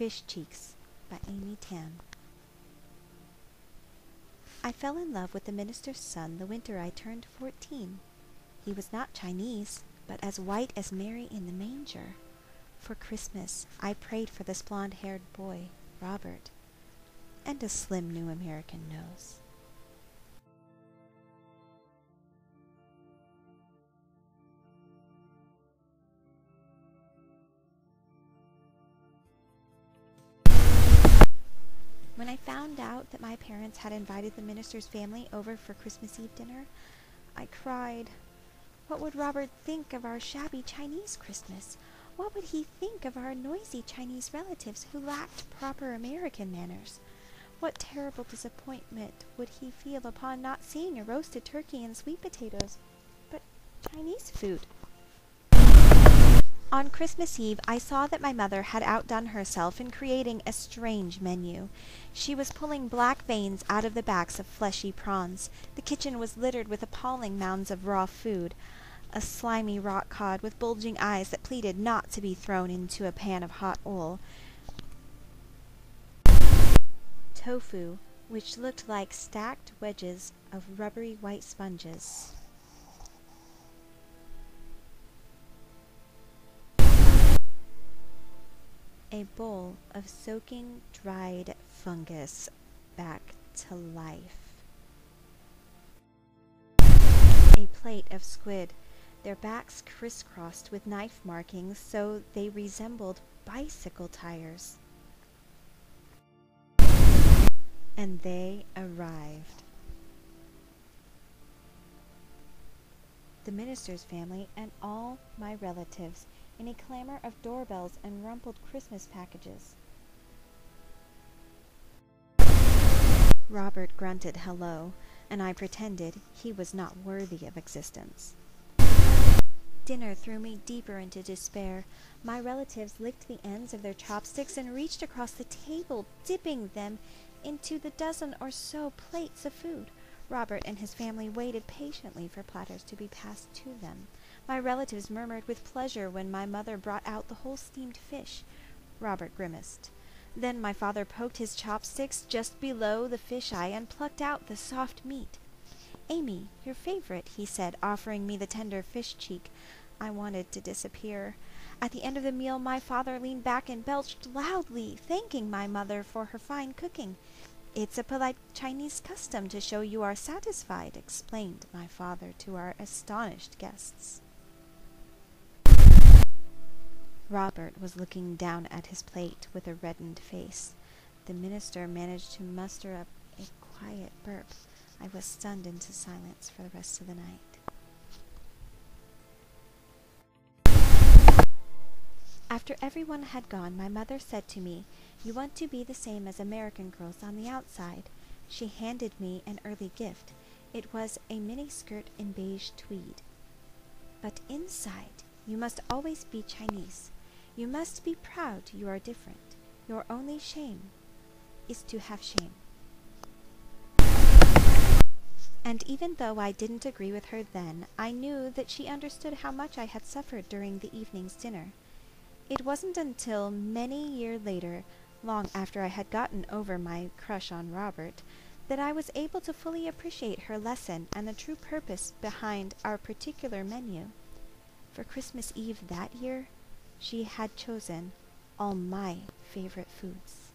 Fish Cheeks by Amy Tan. I fell in love with the minister's son the winter I turned 14. He was not Chinese, but as white as Mary in the manger. For Christmas, I prayed for this blonde-haired boy, Robert, and a slim new American nose. When I found out that my parents had invited the minister's family over for Christmas Eve dinner, I cried. What would Robert think of our shabby Chinese Christmas? What would he think of our noisy Chinese relatives who lacked proper American manners? What terrible disappointment would he feel upon not seeing a roasted turkey and sweet potatoes, but Chinese food? On Christmas Eve, I saw that my mother had outdone herself in creating a strange menu. She was pulling black veins out of the backs of fleshy prawns. The kitchen was littered with appalling mounds of raw food. A slimy rock cod with bulging eyes that pleaded not to be thrown into a pan of hot oil. Tofu, which looked like stacked wedges of rubbery white sponges. A bowl of soaking dried fungus back to life. A plate of squid, their backs crisscrossed with knife markings so they resembled bicycle tires. And they arrived. The minister's family and all my relatives, in a clamor of doorbells and rumpled Christmas packages. Robert grunted hello, and I pretended he was not worthy of existence. Dinner threw me deeper into despair. My relatives licked the ends of their chopsticks and reached across the table, dipping them into the dozen or so plates of food. Robert and his family waited patiently for platters to be passed to them. My relatives murmured with pleasure when my mother brought out the whole steamed fish. Robert grimaced. Then my father poked his chopsticks just below the fish-eye and plucked out the soft meat. "Amy, your favorite," he said, offering me the tender fish cheek. I wanted to disappear. At the end of the meal, my father leaned back and belched loudly, thanking my mother for her fine cooking. "It's a polite Chinese custom to show you are satisfied," explained my father to our astonished guests. Robert was looking down at his plate with a reddened face. The minister managed to muster up a quiet burp. I was stunned into silence for the rest of the night. After everyone had gone, my mother said to me, "You want to be the same as American girls on the outside." She handed me an early gift. It was a mini-skirt in beige tweed. "But inside, you must always be Chinese. You must be proud you are different. Your only shame is to have shame." And even though I didn't agree with her then, I knew that she understood how much I had suffered during the evening's dinner. It wasn't until many years later, long after I had gotten over my crush on Robert, that I was able to fully appreciate her lesson and the true purpose behind our particular menu. For Christmas Eve that year, she had chosen all my favorite foods.